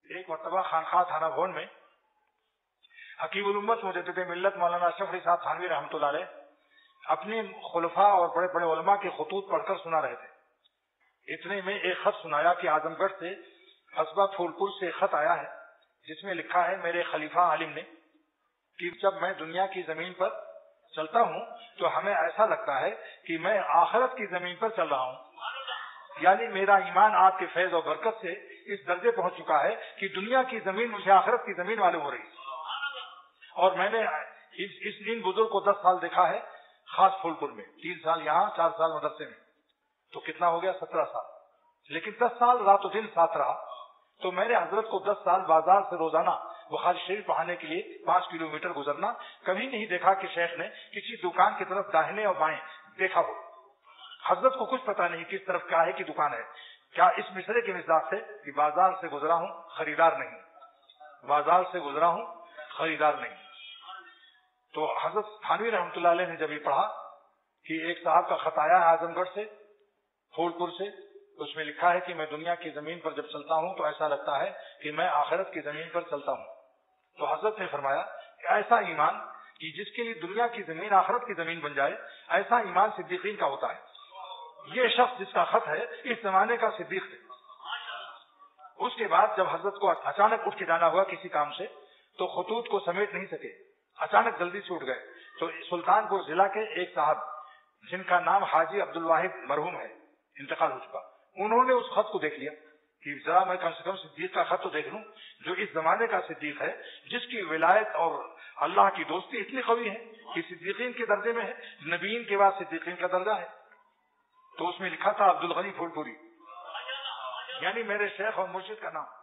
ایک مرتبہ خانخواہ تھانہ بھون میں حکیم الامت مجدد ملت مولانا اشرف علی صاحب تھانوی رحمۃ اللہ علیہ اپنے خلفاء اور بڑے بڑے علماء کے خطوط پڑھ کر سنا رہے تھے۔ اتنے میں ایک خط سنایا کہ اعظم گڑھ سے قصبہ پھول پور سے خط آیا ہے جس میں لکھا ہے میرے خلیفہ عالم نے کہ جب میں دنیا کی زمین پر چلتا ہوں تو ہمیں ایسا لگتا ہے کہ میں آخرت کی زمین پر چل رہا ہوں، یعنی میرا ایمان آپ کے فیض و برکت سے اس درجے پہنچ چکا ہے کہ دنیا کی زمین مجھے آخرت کی زمین معلوم ہو رہی ہے۔ اور میں نے ان بزرگ کو 10 سال دیکھا ہے، خاص پھول پور میں 3 سال یہاں 4 سال مدرسے میں، تو کتنا ہو گیا 17 سال، لیکن 10 سال رات و دن ساتھ رہا۔ تو میرے حضرت کو 10 سال بازار سے روزانہ بخاری شریف پڑھانے کے لیے 5 کلومیٹر گزرنا، کبھی نہیں دیکھا کہ شیخ نے کسی دکان کی طرف داہنے اور بائیں دیکھا ہو۔ حضرت کو کچھ پتا نہیں کس طرف کیا ہے کہ دکان ہے، کیا اس مصرے کے مزاج سے کہ بازار سے گزرا ہوں خریدار نہیں، بازار سے گزرا ہوں خریدار نہیں۔ تو حضرت تھانوی رحمۃ اللہ علیہ نے جب یہ پڑھا کہ ایک صاحب کا خط آیا ہے اعظم گڑھ سے پھول پور سے، اس میں لکھا ہے کہ میں دنیا کی زمین پر جب چلتا ہوں تو ایسا لگتا ہے کہ میں آخرت کی زمین پر چلتا ہوں، تو حضرت نے فرمایا کہ ایسا ایمان کہ جس کے لیے دنیا کی زمین آخرت کی زمین بن جائے، ایسا ایمان صدیقین کا ہوتا ہے۔ یہ شخص جس کا خط ہے اس زمانے کا صدیق ہے۔ اس کے بعد جب حضرت کو اچانک اٹھ کے جانا ہوا کسی کام سے تو خطوط کو سمیٹ نہیں سکے، اچانک جلدی سے اٹھ گئے، تو سلطان پور ضلع کے ایک صاحب جن کا نام حاجی عبد الواحد مرحوم ہے، انتقال ہو چکا، انہوں نے اس خط کو دیکھ لیا کہ ذرا میں کم سے کم صدیق کا خط تو دیکھ لوں جو اس زمانے کا صدیق ہے، جس کی ولایت اور اللہ کی دوستی اتنی قوی ہے کہ صدیقین کے درجے میں ہے، نبیین کے بعد صدیقین کا درجہ ہے۔ تو اس میں لکھا تھا عبد الغنی پھول پوری، یعنی میرے شیخ اور مرشد کا نام۔